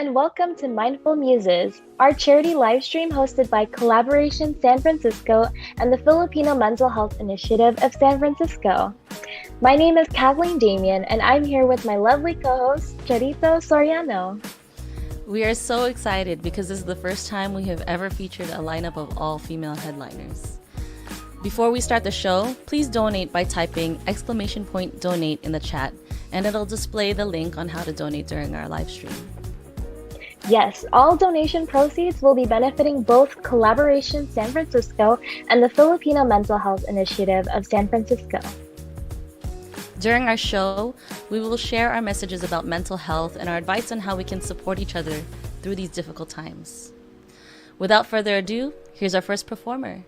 and welcome to Mindful Muses, our charity live stream hosted by Collaboration San Francisco and the Filipino Mental Health Initiative of San Francisco. My name is Kathleen Damian, and I'm here with my lovely co-host, Charito Soriano. We are so excited because this is the first time we have ever featured a lineup of all female headliners. Before we start the show, please donate by typing !donate in the chat, and it'll display the link on how to donate during our live stream. Yes, all donation proceeds will be benefiting both Collaboration San Francisco and the Filipino Mental Health Initiative of San Francisco. During our show, we will share our messages about mental health and our advice on how we can support each other through these difficult times. Without further ado, here's our first performer.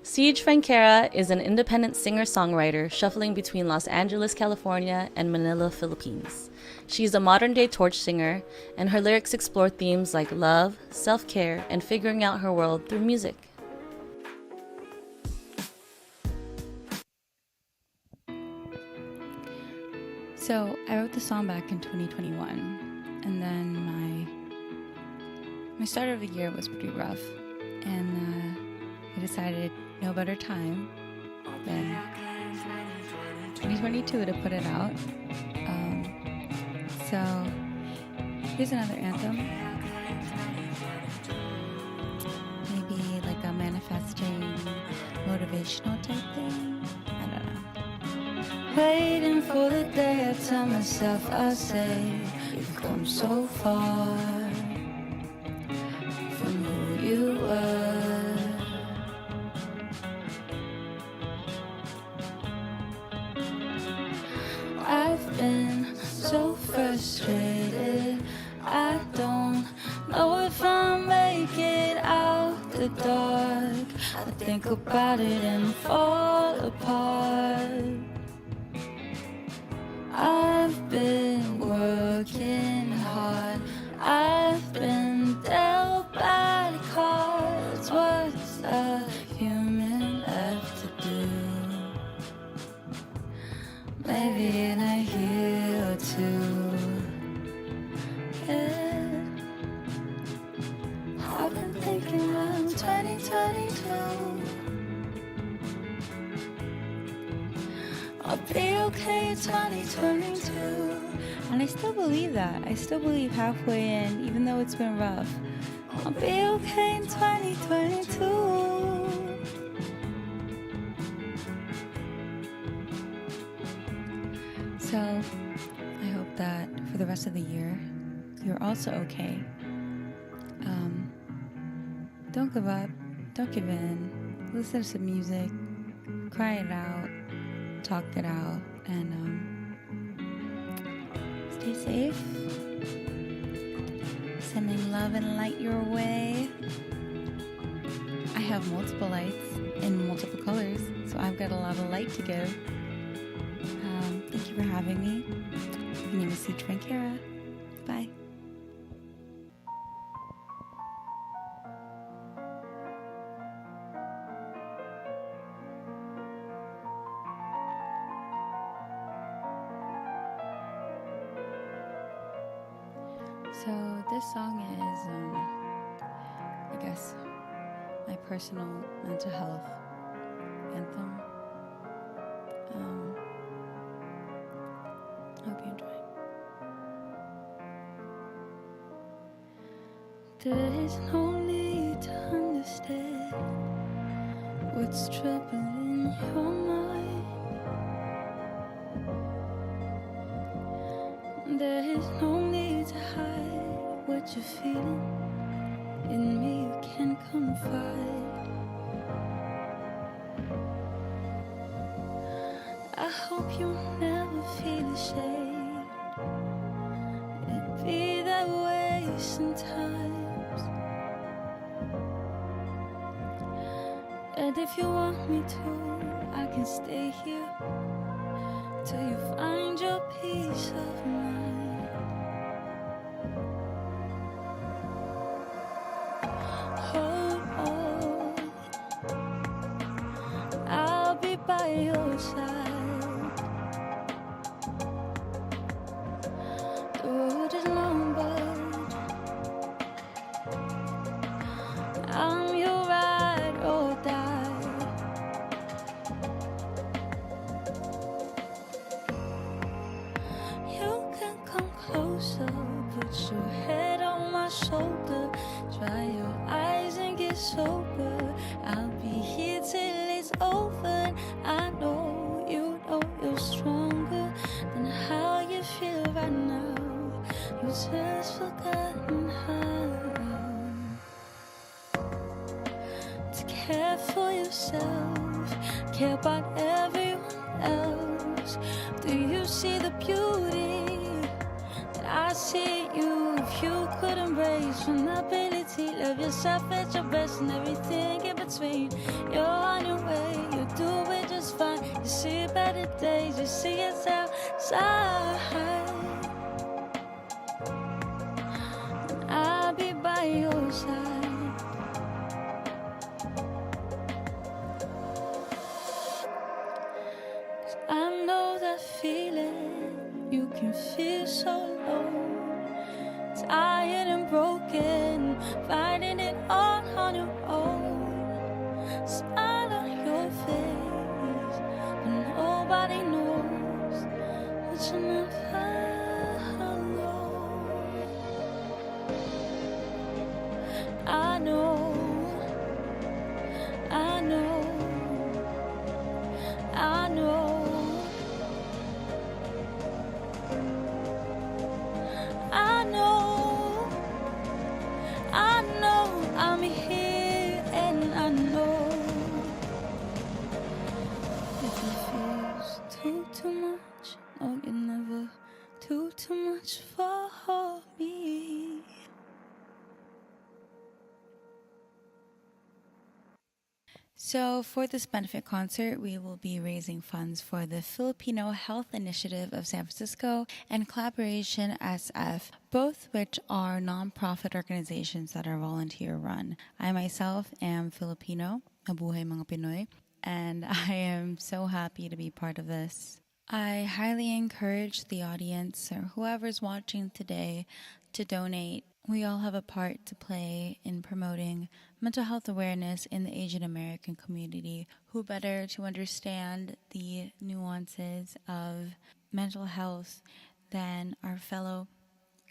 Ceej Frankera is an independent singer-songwriter shuffling between Los Angeles, California, and Manila, Philippines. She's a modern-day torch singer, and her lyrics explore themes like love, self-care, and figuring out her world through music. So I wrote the song back in 2021, and then my start of the year was pretty rough, and I decided no better time than 2022 to put it out. So here's another anthem. Maybe like a manifesting, motivational type thing. I don't know. Waiting for the day I tell myself, I say, you've come so far from who you were. I've been so frustrated, I don't know if I'll make it out the dark. I think about it and fall apart. I've been working hard, I've been dealt bad cards. What's a human left to do? Maybe in a year or two. Yeah. I've been thinking around 2022. I'll be okay in 2022. And I still believe that. I still believe halfway in, even though it's been rough, I'll be okay in 2022. So, I hope that for the rest of the year, you're also okay. Don't give up. Don't give in. Listen to some music. Cry it out. Talk it out. And stay safe. Sending love and light your way. I have multiple lights in multiple colors, so I've got a lot of light to give. Thank you for having me. My name is Ceej Frankera. Bye. So this song is, I guess, my personal mental health anthem. Hope you enjoy. There's no need to understand what's troubling your mind. There's no need to hide what you're feeling. In me you can confide. I hope you'll never feel ashamed. It'd be that way sometimes. And if you want me to, I can stay here till you find your peace of mind. Oh, I'll be by your side. The road is long, but sober. I'll be here till it's over. I know you're stronger than how you feel right now. You just forgotten how to care for yourself, care about everyone else. Do you see the beauty that I see in you? If you could embrace vulnerability, love yourself at your best and everything in between, you're on your way, you'll do it just fine. You see better days, you see it's outside, and I'll be by your side. I know that feeling, you can feel so low, tired and broken, fighting it all on your own. Smile on your face, but nobody knows that you're not alone. I know, I know, I know. I know I'm here, and I know if it feels too much, no, you never too much for me. So for this benefit concert, we will be raising funds for the Filipino Health Initiative of San Francisco and Kollaboration SF, both which are nonprofit organizations that are volunteer run. I myself am Filipino, mabuhay mga Pinoy, and I am so happy to be part of this. I highly encourage the audience or whoever's watching today to donate. We all have a part to play in promoting mental health awareness in the Asian American community. Who better to understand the nuances of mental health than our fellow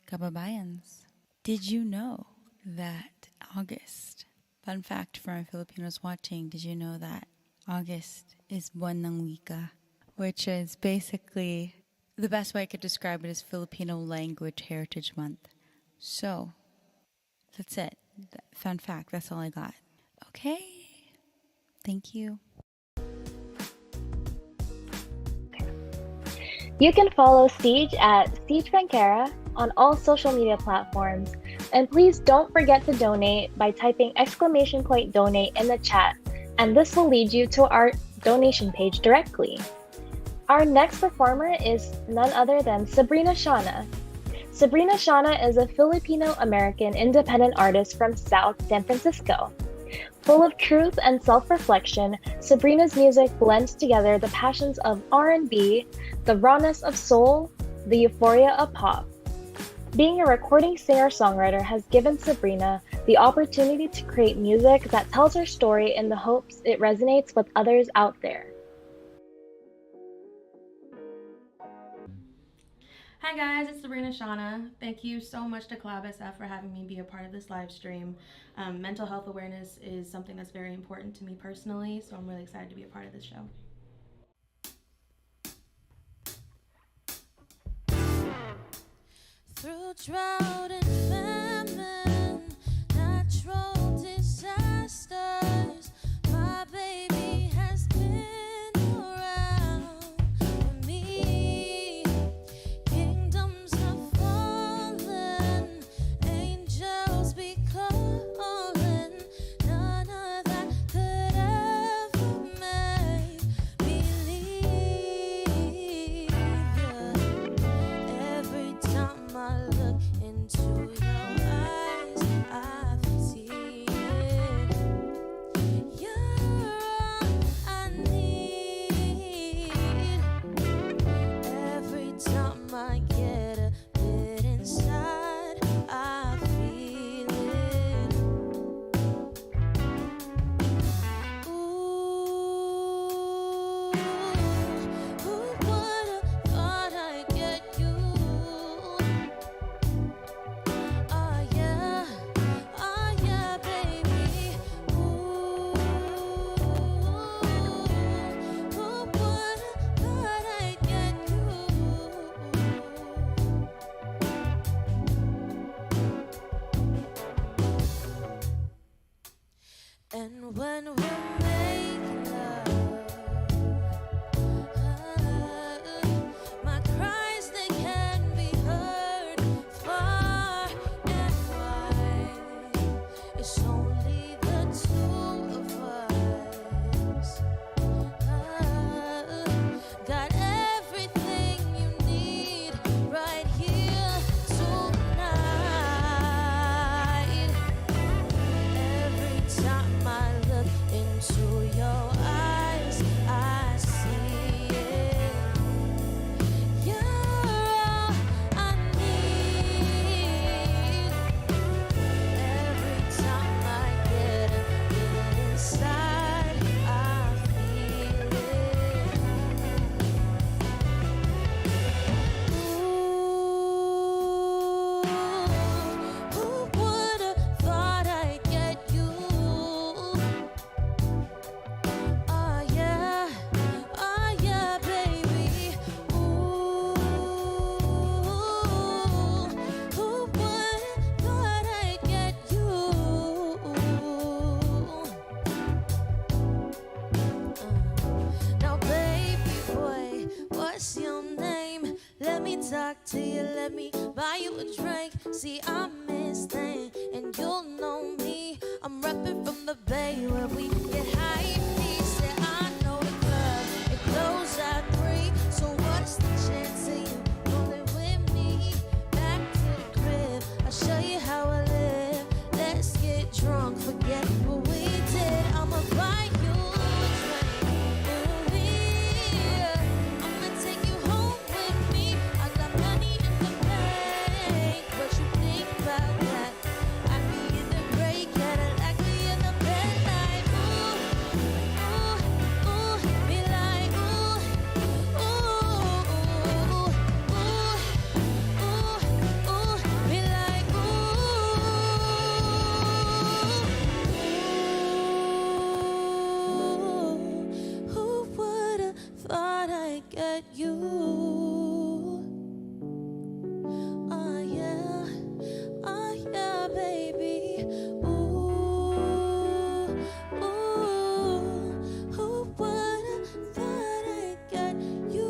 kababayans? Did you know that August, fun fact for my Filipinos watching, did you know that August is Buwan ng Wika, which is basically, the best way I could describe it is Filipino Language Heritage Month. So, that's it. Fun fact, that's all I got. Okay. Thank you. You can follow Ceej at Ceej Frankera on all social media platforms. And please don't forget to donate by typing !donate in the chat. And this will lead you to our donation page directly. Our next performer is none other than Sabrina Shauna. Sabrina Shauna is a Filipino-American independent artist from South San Francisco. Full of truth and self-reflection, Sabrina's music blends together the passions of R&B, the rawness of soul, the euphoria of pop. Being a recording singer-songwriter has given Sabrina the opportunity to create music that tells her story in the hopes it resonates with others out there. Hi guys, it's Sabrina Shauna. Thank you so much to Collab SF for having me be a part of this live stream. Mental health awareness is something that's very important to me personally, so I'm really excited to be a part of this show. Through drought and famine, natural disasters, my baby has been around for me. Kingdoms have fallen, angels be calling. None of that could ever make me leave you. Every time I look into And when we're making love, my cries, they can be heard far and wide. It's only the two of us. Got everything you need right here tonight. Every time I look into your eyes, I see it. You're all I need. Every time I get inside, I feel it. Ooh, who would've thought I'd get you? Oh yeah, baby. Ooh, who would've thought I'd get you? Now, baby boy, what's your name? Let me talk to you, let me buy you a drink. See, I'm Miss Thing, and you'll know me. I'm reppin' from the Bay where we get high. Said I know the club, it closed at 3. So what's the chance of you rolling with me? Back to the crib, I'll show you how I live. Let's get drunk, forget what we did. I'ma buy you a drink. I'ma take you home with me. I got money in the bank. What you think about that? I be in the gray Cadillac, we in the bed like ooh, ooh, ooh. Be like ooh, ooh, ooh, ooh, ooh. Be like ooh. Who would've thought I'd get you? Oh yeah, baby. Ooh, ooh. Who would've thought I'd get you?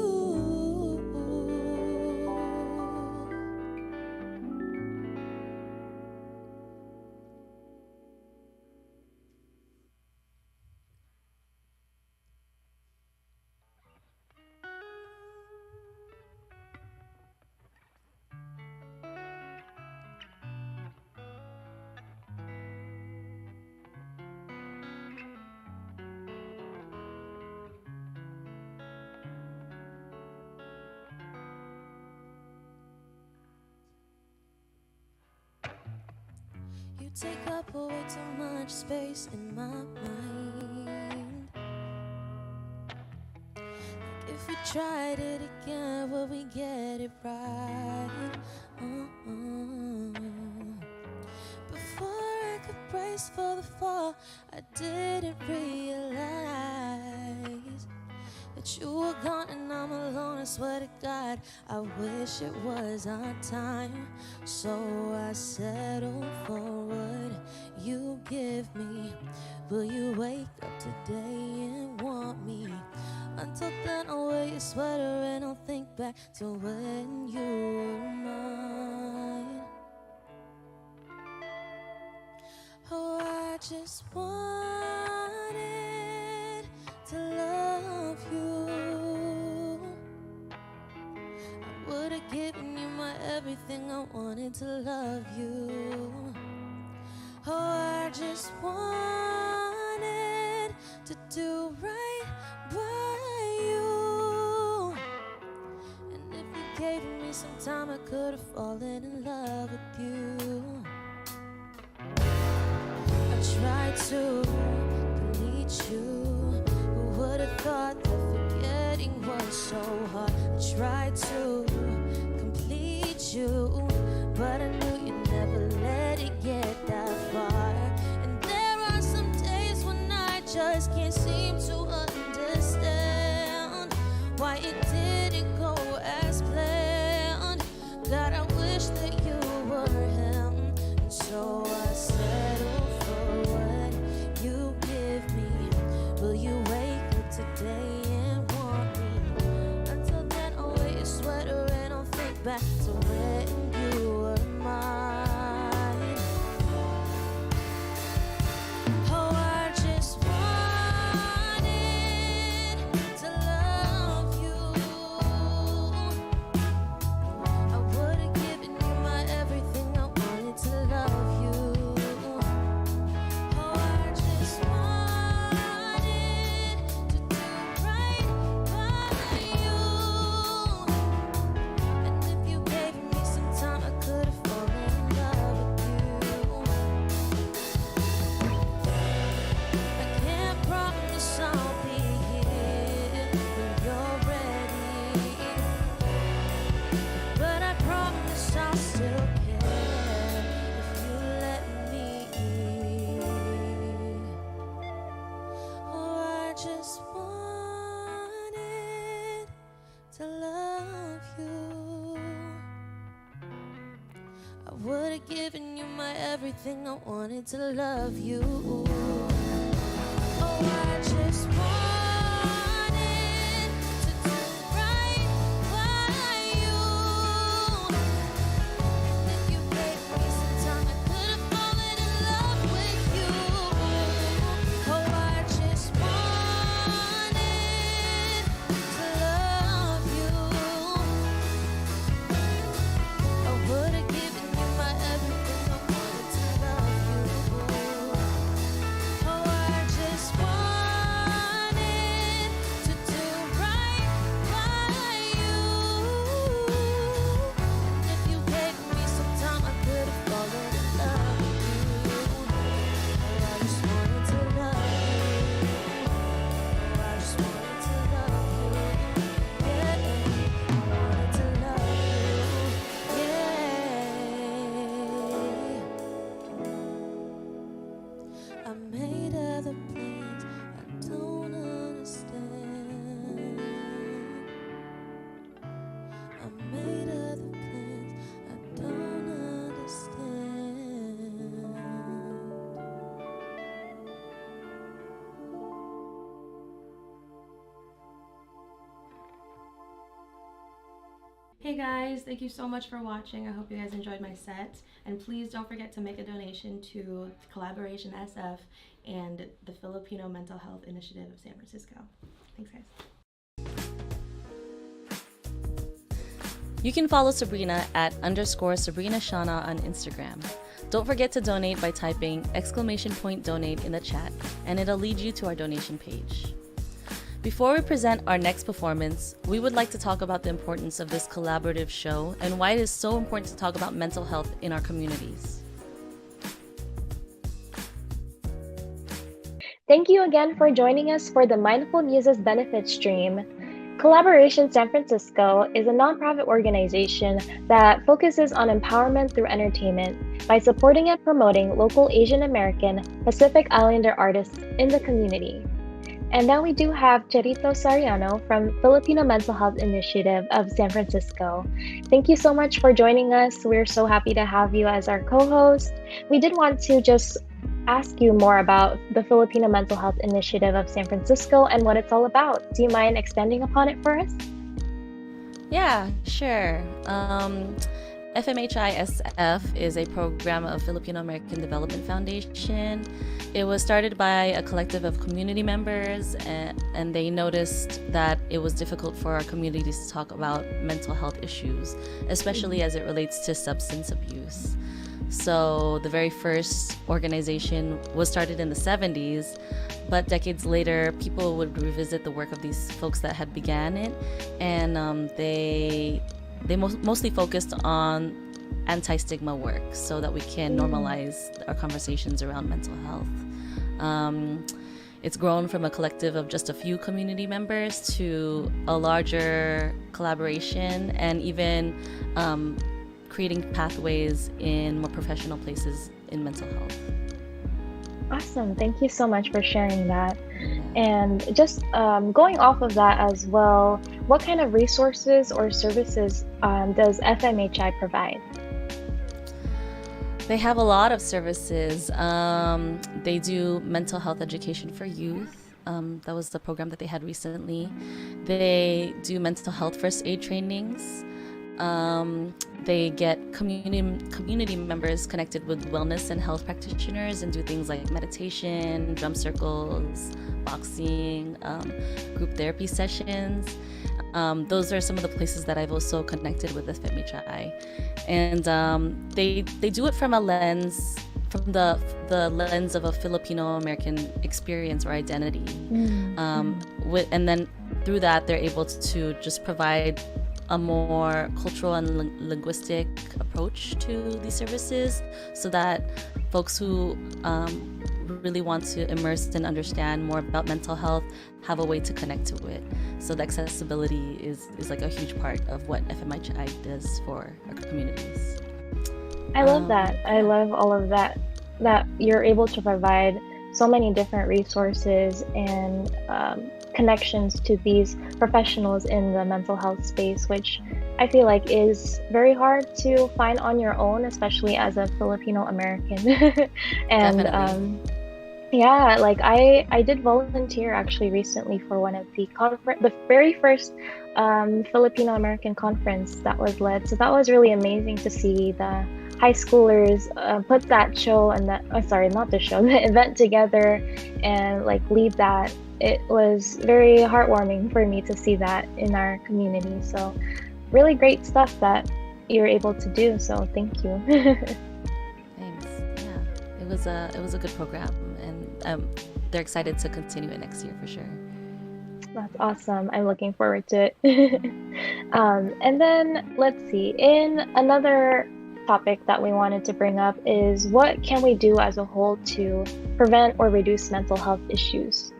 You take up way too much space in my mind. Like if we tried it again, would we get it right? Before I could brace for the fall, I didn't realize that you were gone and I'm alone. I swear to God, I wish it was our time. So I settle for what you give me. Will you wake up today and want me? Until then, I'll wear your sweater and I'll think back to when you were mine. Oh, I just wanted to love you. I would've given you my everything. I wanted to love you. Oh, I just wanted to do right by you. And if you gave me some time, I could've fallen in love with you. I tried to delete you. Who would've thought that forgetting was so hard? I tried to complete you, but I knew you'd never let it get that far. And there are some days when I just can't seem to understand why it didn't go as planned. God, I wish that you were him, and so I settled for what you give. back to when you were mine. Oh, I just wanted to love you. I would have given you my everything. I wanted to love you. Oh, I just wanted to do right by you. And if you gave me some time, I could have fallen in love with you. I can't promise I'll be here when you're ready, but I promise I'll still care if you let me. Oh, I just wanted to love you. I would have given you my everything. I wanted to love you. Oh, I just wanted to do right by you. If you gave me some time, I could have fallen in love with you. Oh, I just wanted to love you. I would have given you my everything. I wanted to love you. Oh, I just wanted to do right by you. And if you gave me some time, I could have fallen in love with you. Oh, I just wanted to love you. Oh, I just wanted to love you. Yeah, I wanted to love you. Yeah. I made other plans I don't understand. I made other plans I don't understand. Hey guys, thank you so much for watching. I hope you guys enjoyed my set. And please don't forget to make a donation to Kollaboration SF and the Filipino Mental Health Initiative of San Francisco. Thanks, guys. You can follow Sabrina at _Sabrina Shauna on Instagram. Don't forget to donate by typing !donate in the chat, and it'll lead you to our donation page. Before we present our next performance, we would like to talk about the importance of this collaborative show and why it is so important to talk about mental health in our communities. Thank you again for joining us for the Mindful Muses benefit stream. Kollaboration San Francisco is a nonprofit organization that focuses on empowerment through entertainment by supporting and promoting local Asian American Pacific Islander artists in the community. And now we do have Cherito Sariano from Filipino Mental Health Initiative of San Francisco. Thank you so much for joining us. We're so happy to have you as our co-host. We did want to just ask you more about the Filipino Mental Health Initiative of San Francisco and what it's all about. Do you mind expanding upon it for us? Yeah, sure. FMHISF is a program of Filipino American Development Foundation. It was started by a collective of community members, and they noticed that it was difficult for our communities to talk about mental health issues, especially as it relates to substance abuse. So the very first organization was started in the 70s, but decades later, people would revisit the work of these folks that had began it, and they mostly focused on anti-stigma work so that we can normalize our conversations around mental health. It's grown from a collective of just a few community members to a larger collaboration and even creating pathways in more professional places in mental health. Awesome. Thank you so much for sharing that. And just going off of that as well, what kind of resources or services does FMHI provide? They have a lot of services. They do mental health education for youth. That was the program that they had recently. They do mental health first aid trainings. They get community members connected with wellness and health practitioners and do things like meditation, drum circles, boxing, group therapy sessions. Those are some of the places that I've also connected with the FEMICHAI. And they do it from the lens of a Filipino American experience or identity. And then through that, they're able to just provide a more cultural and linguistic approach to these services, so that folks who really want to immerse and understand more about mental health have a way to connect to it. So the accessibility is like a huge part of what FMHI does for our communities. I love that. I love all of that you're able to provide so many different resources and connections to these professionals in the mental health space, which I feel like is very hard to find on your own, especially as a Filipino American. And yeah, like I did volunteer actually recently for one of the very first Filipino American conference that was led. So that was really amazing to see the high schoolers put that show and the event together and like lead that. It was very heartwarming for me to see that in our community. So really great stuff that you're able to do. So thank you. Thanks. Yeah, it was a good program, and they're excited to continue it next year for sure. That's awesome. I'm looking forward to it. And then let's see. In another topic that we wanted to bring up is, what can we do as a whole to prevent or reduce mental health issues?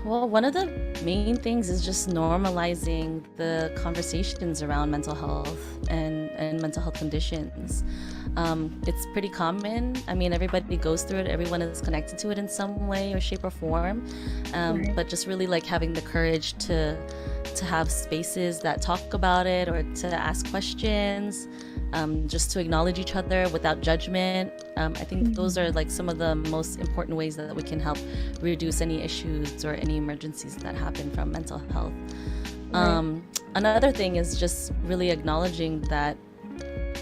Well, one of the main things is just normalizing the conversations around mental health and mental health conditions. It's pretty common. I mean, everybody goes through it. Everyone is connected to it in some way or shape or form. Right. But just really like having the courage to have spaces that talk about it, or to ask questions, just to acknowledge each other without judgment. I think those are like some of the most important ways that we can help reduce any issues or any emergencies that happen from mental health. Right. Another thing is just really acknowledging that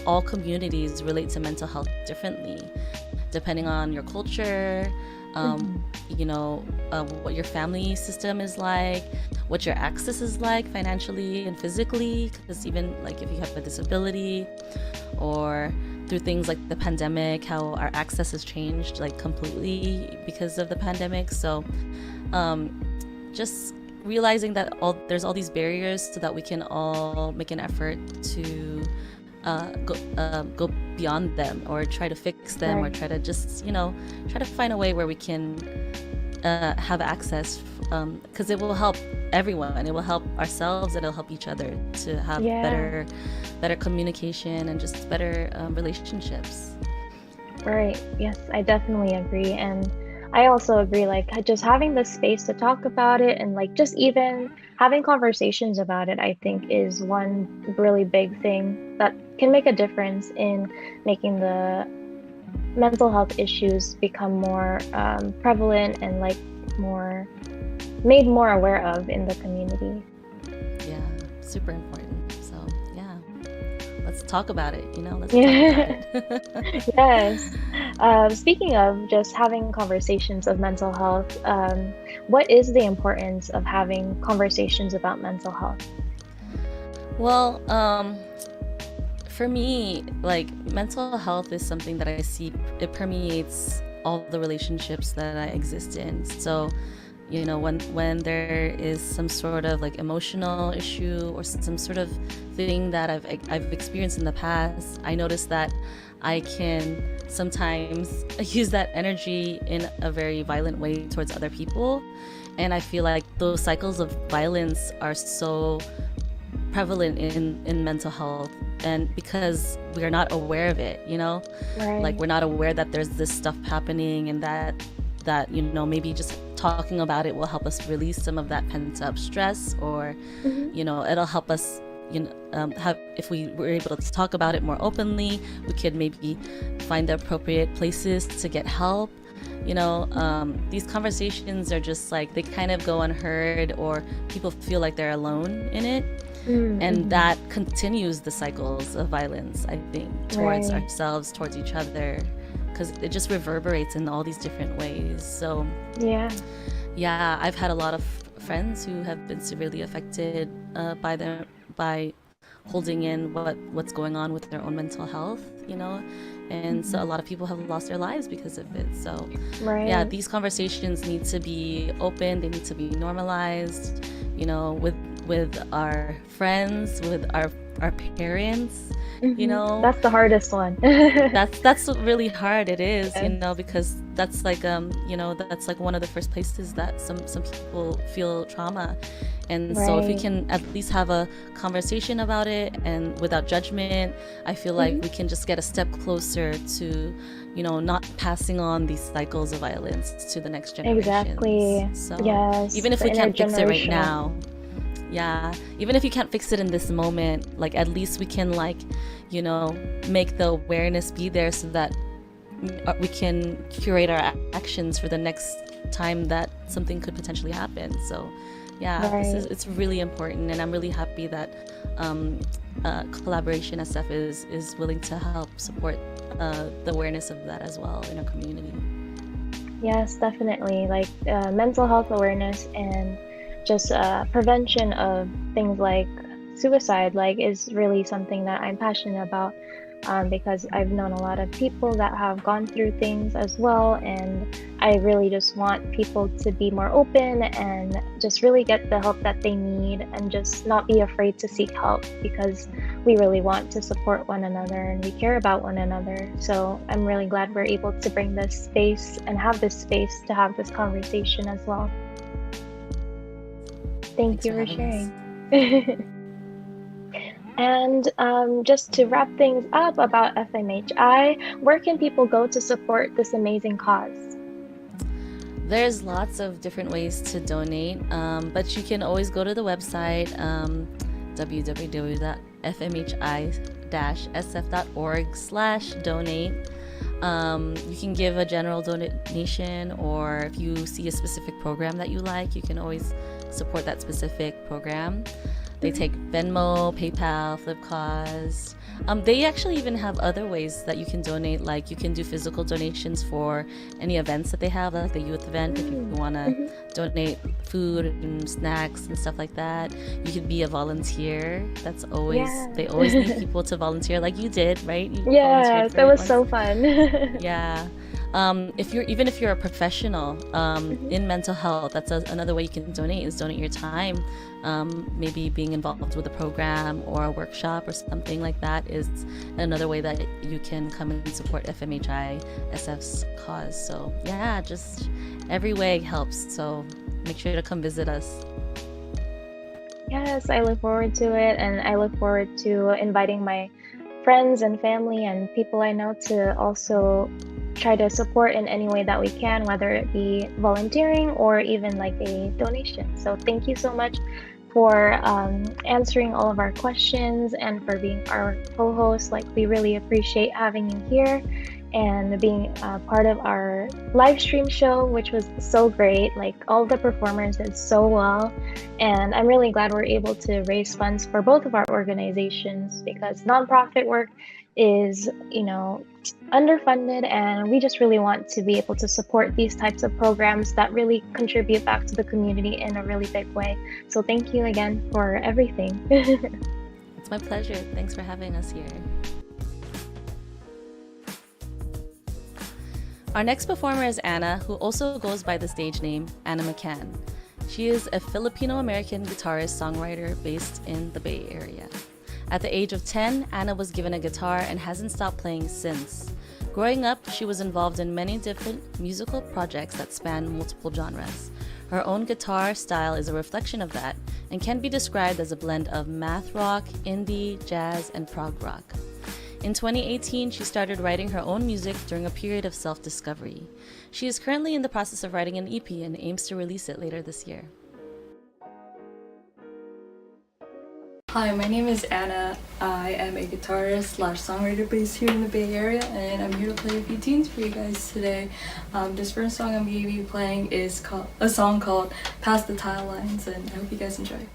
all communities relate to mental health differently, depending on your culture, what your family system is like, what your access is like financially and physically, because even like if you have a disability, or through things like the pandemic, how our access has changed like completely because of the pandemic. So just realizing that there's all these barriers, so that we can all make an effort to go beyond them, or try to fix them, Right. or try to just try to find a way where we can have access, because it will help everyone. It will help ourselves, and it'll help each other to have Yeah. better communication and just better relationships. Right. Yes, I definitely agree. And I also agree, like just having the space to talk about it, and like just even having conversations about it, I think is one really big thing that can make a difference in making the mental health issues become more prevalent and like made more aware of in the community. Yeah, super important. So yeah, let's talk about it. Let's talk about it. Yes. Speaking of just having conversations of mental health, what is the importance of having conversations about mental health? Well, for me, like mental health is something that I see it permeates all the relationships that I exist in. So, when there is some sort of like emotional issue or some sort of thing that I've experienced in the past, I notice that I can sometimes use that energy in a very violent way towards other people. And I feel like those cycles of violence are so prevalent in mental health, and because we are not aware of it, Right. like we're not aware that there's this stuff happening, and that maybe just talking about it will help us release some of that pent up stress, or it'll help us if we were able to talk about it more openly, we could maybe find the appropriate places to get help. these conversations are just like, they kind of go unheard, or people feel like they're alone in it. And that continues the cycles of violence, I think, towards ourselves, towards each other, because it just reverberates in all these different ways. So yeah, I've had a lot of friends who have been severely affected by holding in what's going on with their own mental health, and so a lot of people have lost their lives because of it. So yeah, these conversations need to be open, they need to be normalized, with our friends, with our parents. That's the hardest one. that's really hard. It is, because that's like that's like one of the first places that some people feel trauma. And so if we can at least have a conversation about it and without judgment, I feel like we can just get a step closer to not passing on these cycles of violence to the next generation. Exactly. So yes, even if we can't fix it right now, even if you can't fix it in this moment, like at least we can make the awareness be there, so that we can curate our actions for the next time that something could potentially happen. So it's really important, and I'm really happy that Kollaboration SF is willing to help support the awareness of that as well in our community. Yes, definitely. Like mental health awareness and just prevention of things like suicide, is really something that I'm passionate about, because I've known a lot of people that have gone through things as well, and I really just want people to be more open and just really get the help that they need, and just not be afraid to seek help, because we really want to support one another and we care about one another. So I'm really glad we're able to bring this space and have this space to have this conversation as well. Thanks you for sharing. And just to wrap things up about FMHI, where can people go to support this amazing cause? There's lots of different ways to donate, but you can always go to the website, www.fmhi-sf.org/donate. You can give a general donation, or if you see a specific program that you like, you can always support that specific program. They take Venmo, PayPal, Flipcause. They actually even have other ways that you can donate, like you can do physical donations for any events that they have, like the youth event, if you want to donate food and snacks and stuff like that. You could be a volunteer. That's always, they always need people to volunteer, like you did, right? Yes, that was so fun. Yeah. If you're a professional in mental health, that's another way you can donate, is donate your time. Maybe being involved with a program or a workshop or something like that is another way that you can come and support FMHI SF's cause. So yeah, just every way helps. So make sure to come visit us. Yes, I look forward to it, and I look forward to inviting my friends and family and people I know to also try to support in any way that we can, whether it be volunteering or even like a donation. So thank you so much for answering all of our questions and for being our co-host. Like, we really appreciate having you here and being part of our live stream show, which was so great. Like, all the performers did so well, and I'm really glad we're able to raise funds for both of our organizations, because nonprofit work is, underfunded, and we just really want to be able to support these types of programs that really contribute back to the community in a really big way. So thank you again for everything. It's my pleasure. Thanks for having us here. Our next performer is Anna, who also goes by the stage name Annamacan. She is a Filipino-American guitarist, songwriter based in the Bay Area. At the age of 10, Anna was given a guitar and hasn't stopped playing since. Growing up, she was involved in many different musical projects that span multiple genres. Her own guitar style is a reflection of that and can be described as a blend of math rock, indie, jazz, and prog rock. In 2018, she started writing her own music during a period of self-discovery. She is currently in the process of writing an EP and aims to release it later this year. Hi, my name is Anna. I am a guitarist slash songwriter based here in the Bay Area, and I'm here to play a few tunes for you guys today. This first song I'm going to be playing is a song called Past the Tile Lines, and I hope you guys enjoy.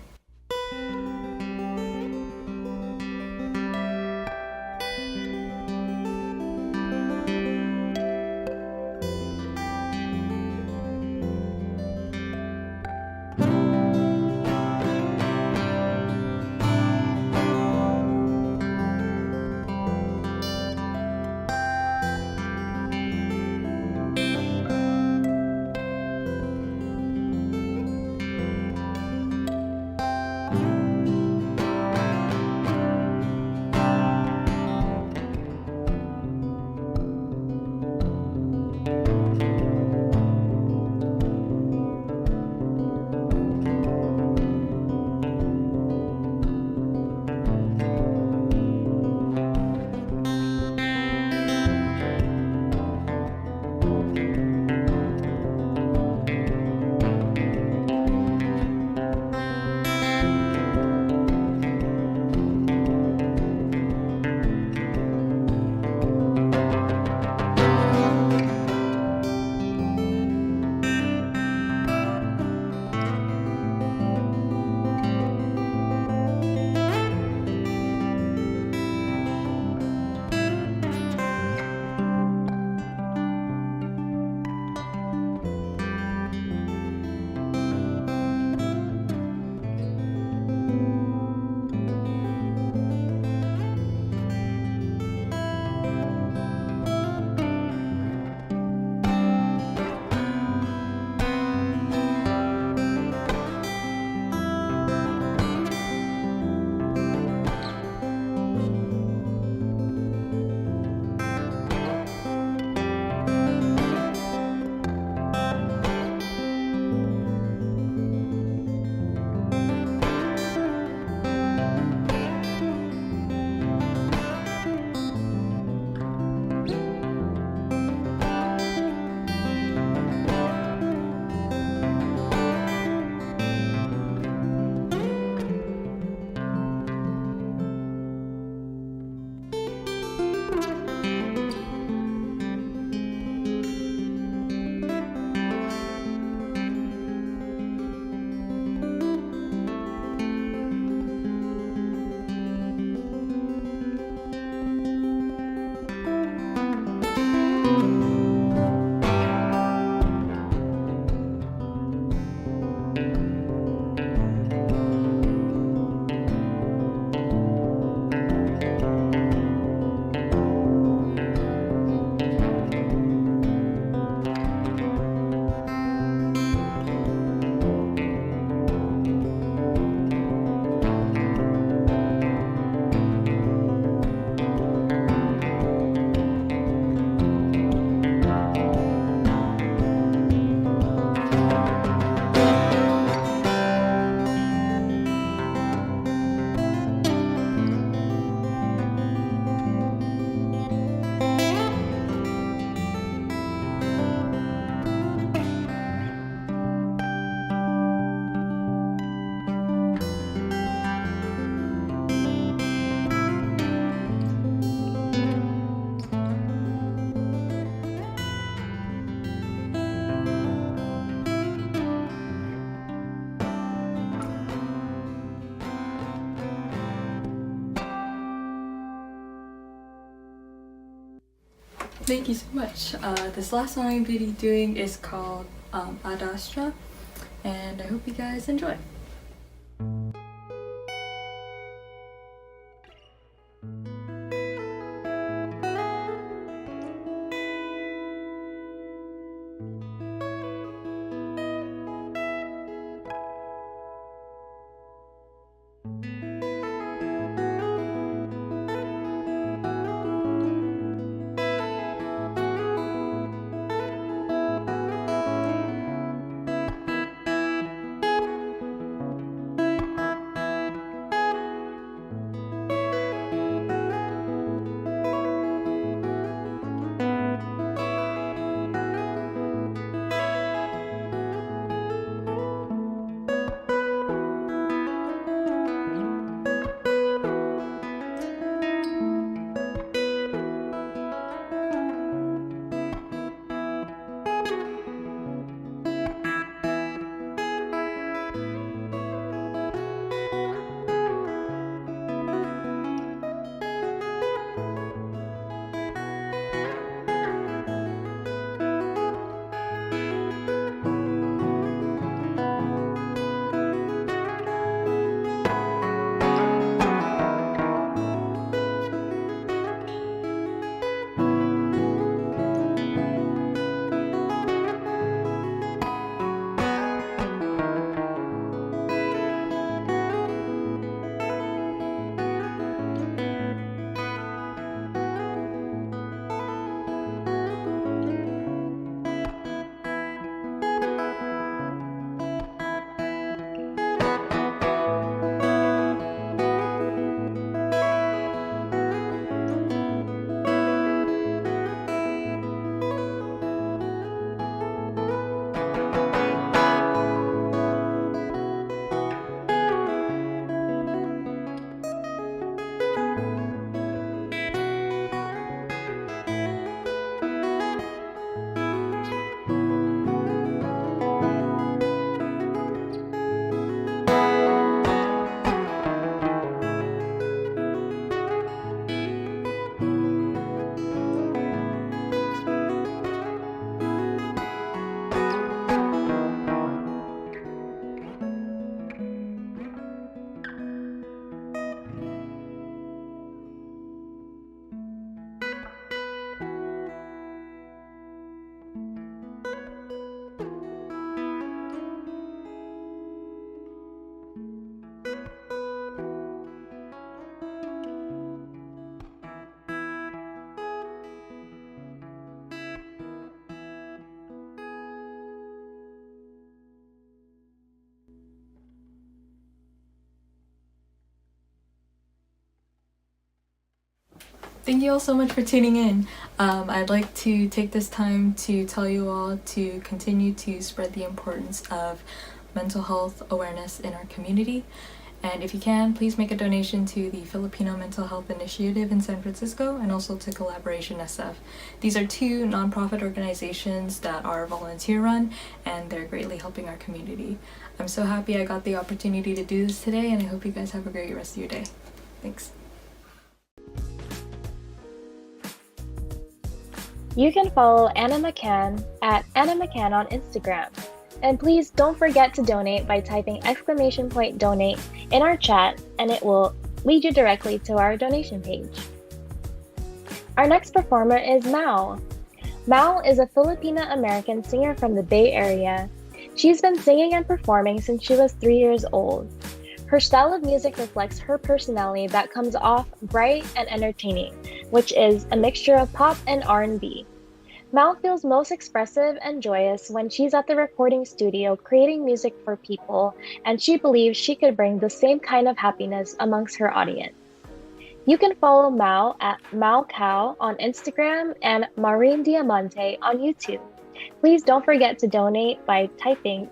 Thank you so much. This last song I'm going to be doing is called Ad Astra, and I hope you guys enjoy. Thank you all so much for tuning in. I'd like to take this time to tell you all to continue to spread the importance of mental health awareness in our community. And if you can, please make a donation to the Filipino Mental Health Initiative in San Francisco and also to Kollaboration SF. These are two nonprofit organizations that are volunteer run and they're greatly helping our community. I'm so happy I got the opportunity to do this today, and I hope you guys have a great rest of your day. Thanks. You can follow Annamacan at Annamacan on Instagram. And please don't forget to donate by typing !donate in our chat, and it will lead you directly to our donation page. Our next performer is Mao. Mao is a Filipino-American singer from the Bay Area. She's been singing and performing since she was 3 years old. Her style of music reflects her personality that comes off bright and entertaining, which is a mixture of pop and R&B. Mao feels most expressive and joyous when she's at the recording studio creating music for people, and she believes she could bring the same kind of happiness amongst her audience. You can follow Mao at MaoCow on Instagram and Maureen Diamante on YouTube. Please don't forget to donate by typing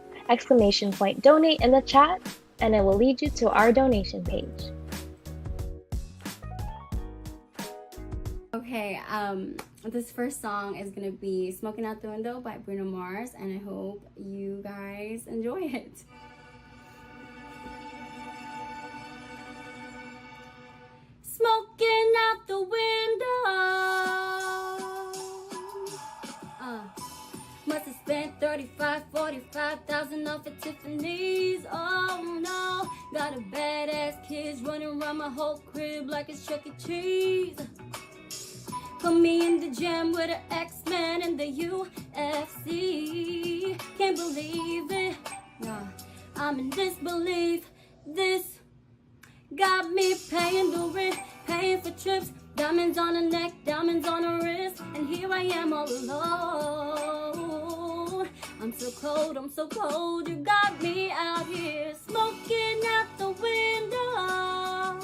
!donate in the chat, and it will lead you to our donation page. Okay, this first song is gonna be Smoking Out the Window by Bruno Mars, and I hope you guys enjoy it. Smoking out the window. Must have spent 45,000 off at Tiffany's. Oh no, got a badass kids running around my whole crib like it's Chuck E. Cheese. Put me in the gym with an X-Men and the UFC. Can't believe it. Nah, I'm in disbelief. This got me paying the rent, paying for trips, diamonds on the neck, diamonds on the wrist, and here I am all alone. I'm so cold, you got me out here smoking out the window,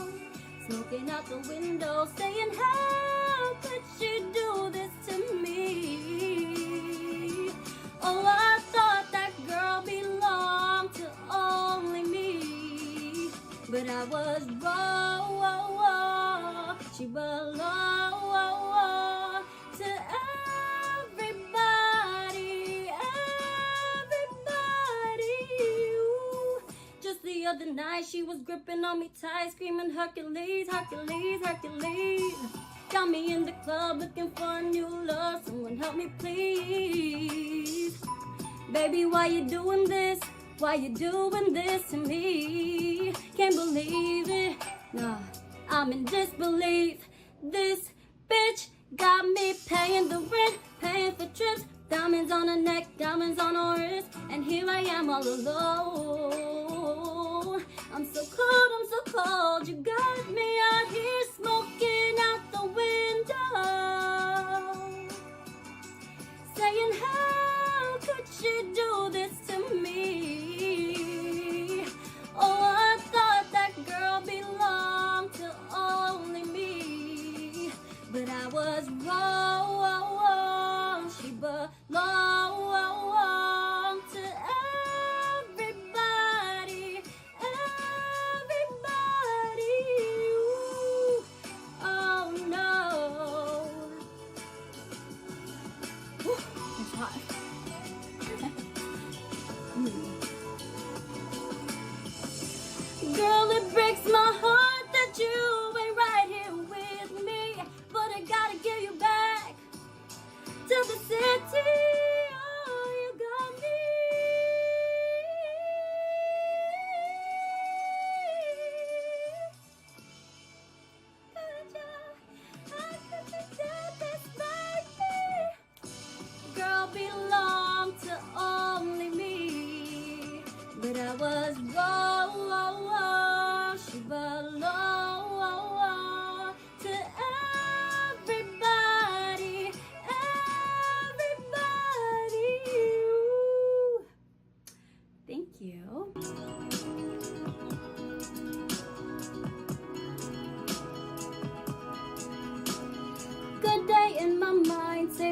smoking out the window, saying how could you do this to me? Oh, I thought that girl belonged to only me, but I was wrong. She belonged to everybody. Ooh. Just the other night she was gripping on me tight, screaming Hercules, Hercules, Hercules. Got me in the club looking for a new love, someone help me please. Baby, why you doing this? Why you doing this to me? Can't believe it. Nah, I'm in disbelief. This bitch got me paying the rent, paying for trips, diamonds on her neck, diamonds on her wrist, and here I am all alone. I'm so cold, you got me out here smoking out the window, saying how could she do this to me? Oh, I thought that girl belonged to only me, but I was wrong. She belonged to everybody, everybody. Ooh. Oh no. Whew, it's hot. Girl, it breaks my heart that you ain't right here with me, but I gotta give you back to the city. Oh, you got me. How could you do this, baby? Girl belonged to only me, but I was wrong. She belonged to everybody, everybody. Ooh. Thank you.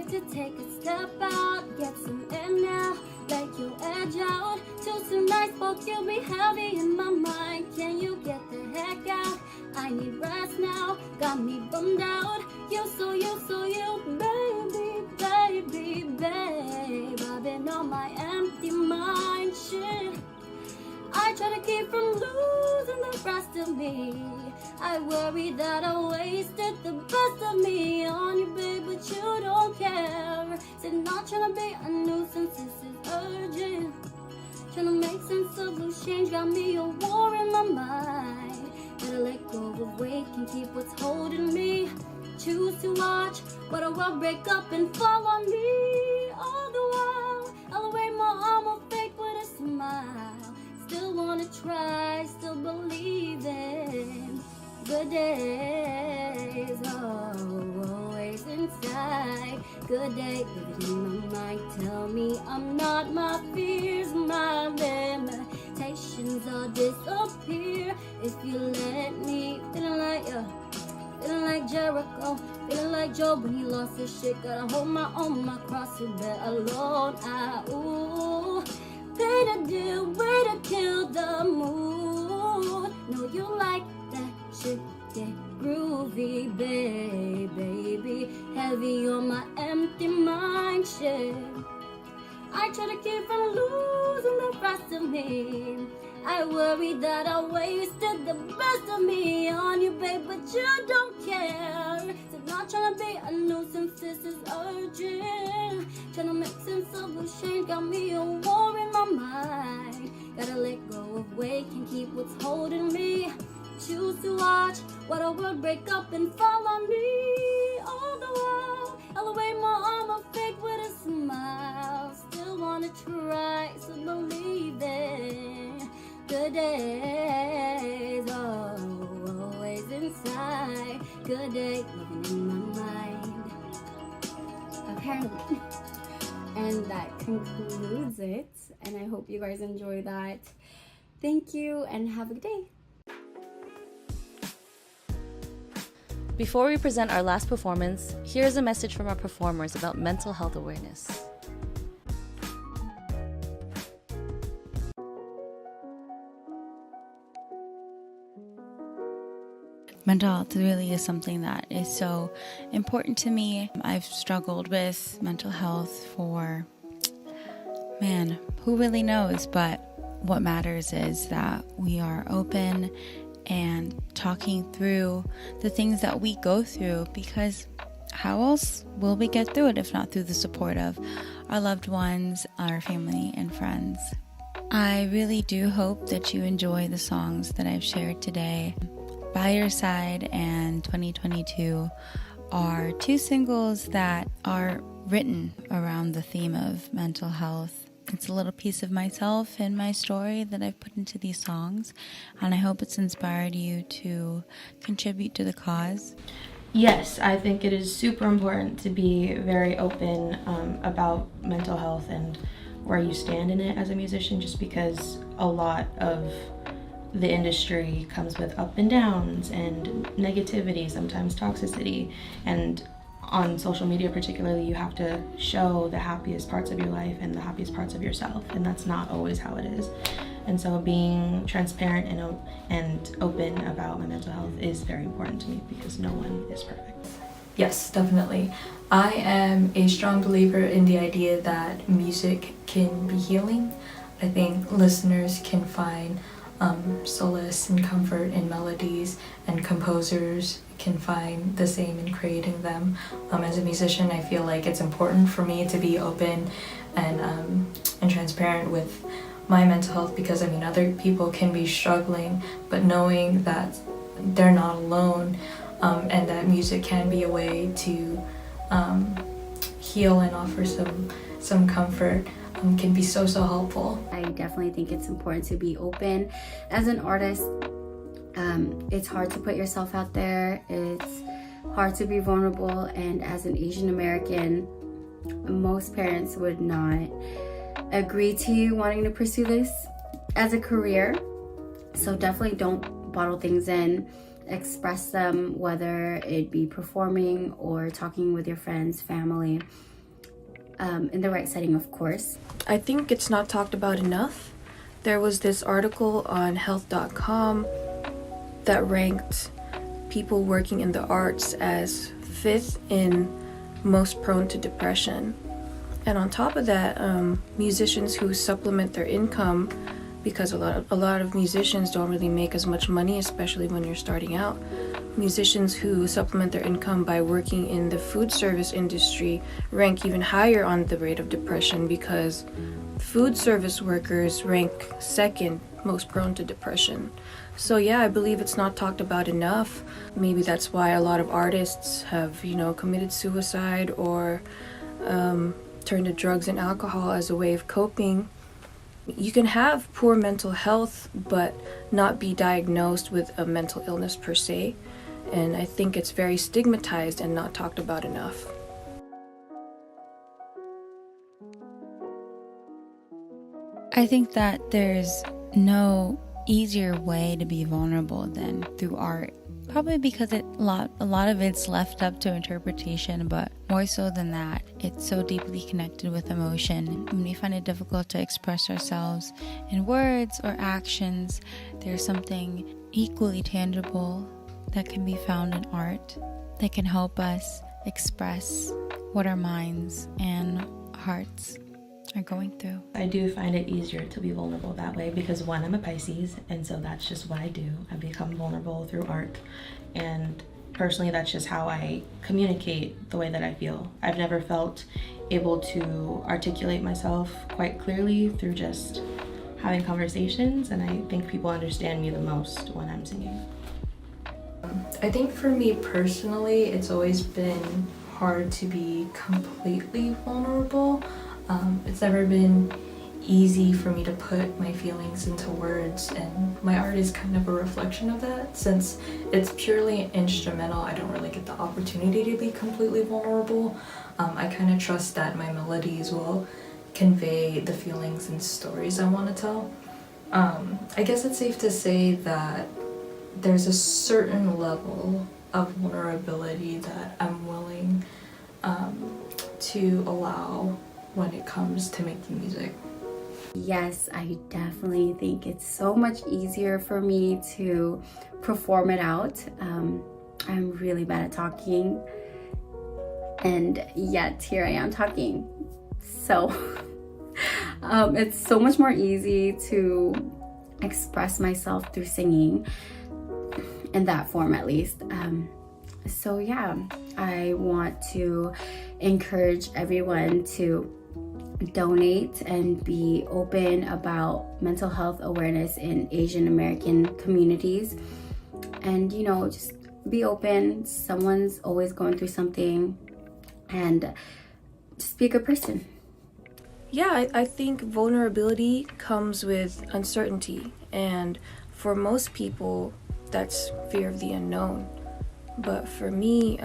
to take a step out, get some air now, let your edge out. Till tonight spoke, you'll be heavy in my mind. Can you get the heck out? I need rest now, got me bummed out. You, baby, baby, babe. I've been on my empty mind, shit. I try to keep from losing the rest of me. I worry that I wasted the best of me on you, babe, but you don't care. Said not trying to be a nuisance, this is urgent. Trying to make sense of loose change, got me a war in my mind. Gotta let go of weight, can keep what's holding me. Choose to watch what a world break up and fall on me. All the while, I'll wear my armor fake with a smile. Still wanna try, still believe in good days. Oh, always inside. Good day, living in my mind. Tell me I'm not my fears, my limitations all disappear if you let me. Feeling like Jericho, feeling like Job when he lost his shit. Gotta hold my own, my cross, you bet alone. Ooh, pay to do, way to kill the mood. Know you like that shit, get groovy, baby. Heavy on my empty mind, shit. I try to keep from losing the rest of me. I worry that I wasted the best of me on you, babe, but you don't care. So not trying to be a nuisance, this is urgent. Trying to make sense of loose change, got me a war in my mind. Gotta let go of weight, can keep what's holding me. Choose to watch what a world break up and fall on me. All the while, I'll wear my armor fake with a smile. Still wanna try, so believe it. Good days, oh, always inside. Good day, living in my mind. Apparently. And that concludes it. And I hope you guys enjoy that. Thank you and have a good day. Before we present our last performance, here's a message from our performers about mental health awareness. Mental health really is something that is so important to me. I've struggled with mental health for, man, who really knows? But what matters is that we are open and talking through the things that we go through, because how else will we get through it if not through the support of our loved ones, our family, and friends? I really do hope that you enjoy the songs that I've shared today. By Your Side and 2022 are two singles that are written around the theme of mental health. It's a little piece of myself and my story that I've put into these songs, and I hope it's inspired you to contribute to the cause. Yes, I think it is super important to be very open about mental health and where you stand in it as a musician, just because a lot of the industry comes with up and downs and negativity, sometimes toxicity, and on social media particularly, you have to show the happiest parts of your life and the happiest parts of yourself, and that's not always how it is. And so being transparent and open about my mental health is very important to me, because no one is perfect. Yes, definitely. I am a strong believer in the idea that music can be healing. I think listeners can find solace and comfort in melodies, and composers can find the same in creating them. As a musician, I feel like it's important for me to be open and transparent with my mental health, because I mean, other people can be struggling, but knowing that they're not alone, and that music can be a way to heal and offer some comfort, can be so helpful. I definitely think it's important to be open. As an artist, it's hard to put yourself out there. It's hard to be vulnerable, and as an Asian American, most parents would not agree to you wanting to pursue this as a career. So definitely don't bottle things in. Express them, whether it be performing or talking with your friends, family. in the right setting, of course. I think it's not talked about enough. There was this article on health.com that ranked people working in the arts as 5th in most prone to depression. And on top of that, musicians who supplement their income, because a lot of musicians don't really make as much money, especially when you're starting out. Musicians who supplement their income by working in the food service industry rank even higher on the rate of depression, because food service workers rank 2nd most prone to depression. So yeah, I believe it's not talked about enough. Maybe that's why a lot of artists have, committed suicide or turned to drugs and alcohol as a way of coping. You can have poor mental health but not be diagnosed with a mental illness per se, and I think it's very stigmatized and not talked about enough. I think that there's no easier way to be vulnerable than through art. Probably because a lot of it's left up to interpretation, but more so than that, it's so deeply connected with emotion. When we find it difficult to express ourselves in words or actions, there's something equally tangible that can be found in art that can help us express what our minds and hearts are going through. I do find it easier to be vulnerable that way because, one, I'm a Pisces, and so that's just what I do. I become vulnerable through art, and personally that's just how I communicate the way that I feel. I've never felt able to articulate myself quite clearly through just having conversations, and I think people understand me the most when I'm singing. I think for me personally, it's always been hard to be completely vulnerable. It's never been easy for me to put my feelings into words, and my art is kind of a reflection of that. Since it's purely instrumental, I don't really get the opportunity to be completely vulnerable. I kind of trust that my melodies will convey the feelings and stories I want to tell. I guess it's safe to say that there's a certain level of vulnerability that I'm willing to allow when it comes to making music. Yes, I definitely think it's so much easier for me to perform it out. I'm really bad at talking, and yet here I am talking. So it's so much more easy to express myself through singing, in that form at least. So yeah, I want to encourage everyone to donate and be open about mental health awareness in Asian American communities, and just be open. Someone's always going through something, and just be a good person. Yeah, I think vulnerability comes with uncertainty, and for most people that's fear of the unknown. But for me,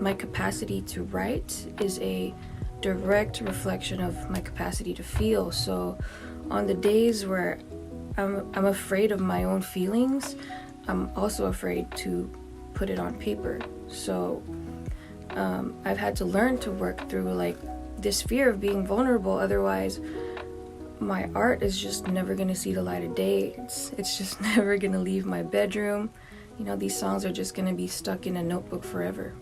my capacity to write is a direct reflection of my capacity to feel. So on the days where I'm afraid of my own feelings, I'm also afraid to put it on paper. So I've had to learn to work through this fear of being vulnerable. Otherwise my art is just never gonna see the light of day. It's just never gonna leave my bedroom. These songs are just gonna be stuck in a notebook forever.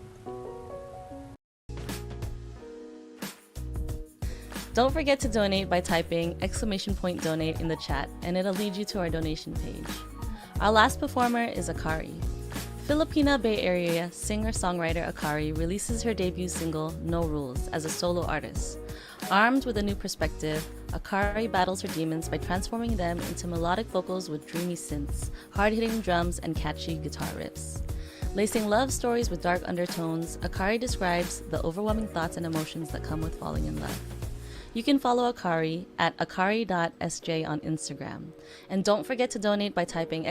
Don't forget to donate by typing !donate in the chat, and it'll lead you to our donation page. Our last performer is Acari. Filipina Bay Area singer-songwriter Acari releases her debut single, No Rules, as a solo artist. Armed with a new perspective, Acari battles her demons by transforming them into melodic vocals with dreamy synths, hard-hitting drums, and catchy guitar riffs. Lacing love stories with dark undertones, Acari describes the overwhelming thoughts and emotions that come with falling in love. You can follow Acari at acari.sj on Instagram. And don't forget to donate by typing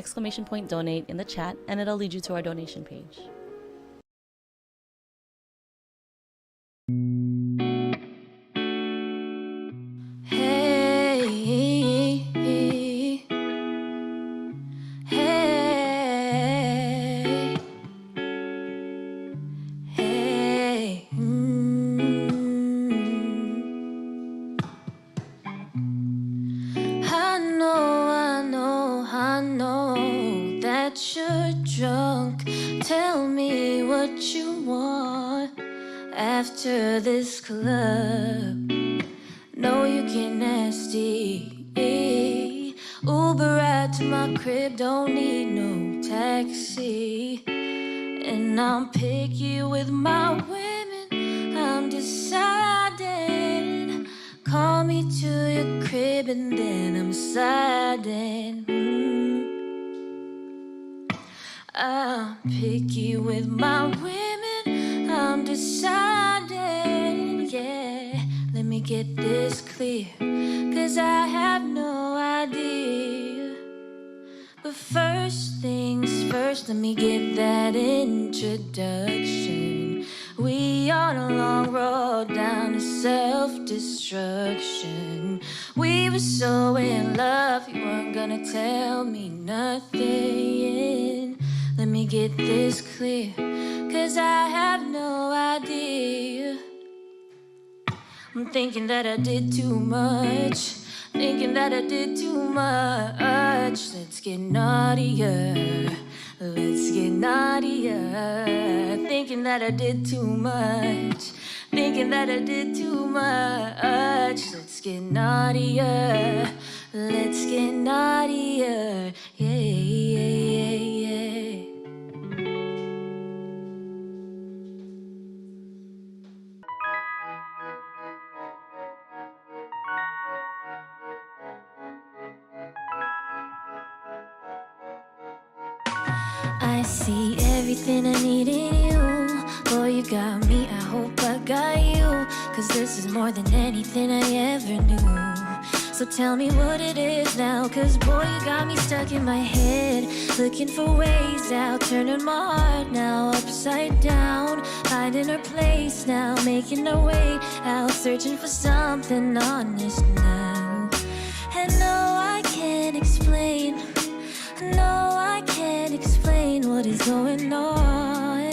!donate in the chat, and it'll lead you to our donation page. drunk. Tell me what you want after this club. No, you get nasty. Uber ride to my crib, don't need no taxi. And I'm picky with my women, I'm deciding. Call me to your crib and then I'm sliding. I'm picky with my women, I'm deciding. Yeah, let me get this clear, 'cause I have no idea. But first things first, let me get that introduction. We on a long road down to self-destruction. We were so in love, you weren't gonna tell me nothing. Let me get this clear, 'cause I have no idea. I'm thinking that I did too much, thinking that I did too much. Let's get naughtier, let's get naughtier. Thinking that I did too much, thinking that I did too much. Let's get naughtier, let's get naughtier. Yeah, yeah, yeah, yeah. I see everything I need in you. Boy, you got me, I hope I got you. 'Cause this is more than anything I ever knew. So tell me what it is now, 'cause boy, you got me stuck in my head. Looking for ways out, turning my heart now upside down. Finding her place now, making her way out. Searching for something honest now. And no, I can't explain. No, I can't explain what is going on.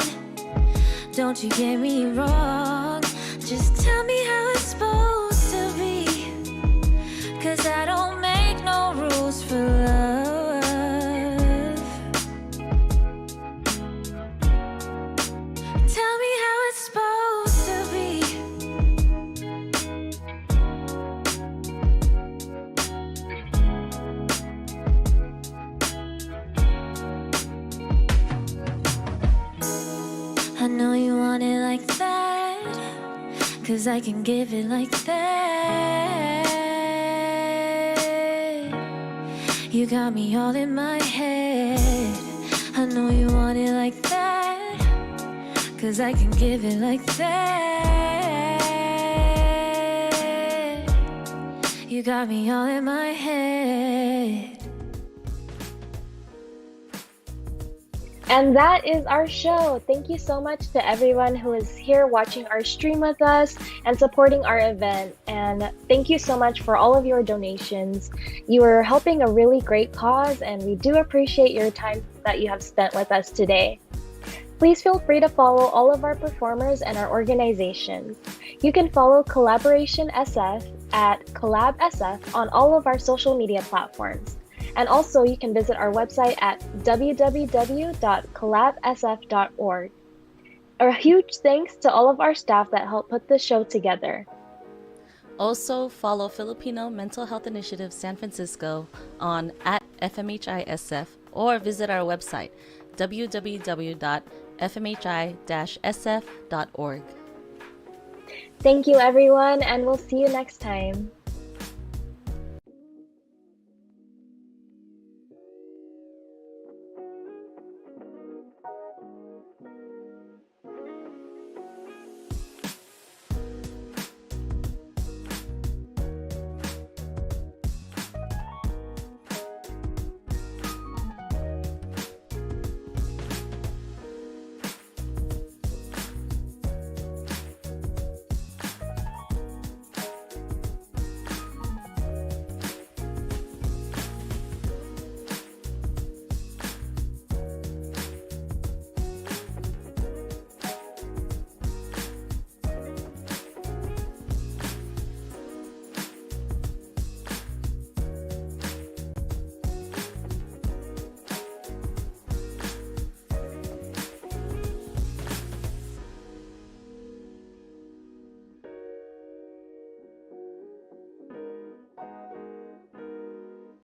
Don't you get me wrong, just tell me how it's supposed to be. 'Cause I don't make no rules for love. Tell me how it's supposed to be. I know you want it like that, 'cause I can give it like that. You got me all in my head. I know you want it like that, 'cause I can give it like that. You got me all in my head. And that is our show. Thank you so much to everyone who is here watching our stream with us and supporting our event. And thank you so much for all of your donations. You are helping a really great cause, and we do appreciate your time that you have spent with us today. Please feel free to follow all of our performers and our organizations. You can follow Kollaboration SF at Collab SF on all of our social media platforms. And also, you can visit our website at www.collabsf.org. A huge thanks to all of our staff that helped put this show together. Also, follow Filipino Mental Health Initiative San Francisco on @FMHISF or visit our website www.fmhi-sf.org. Thank you, everyone, and we'll see you next time.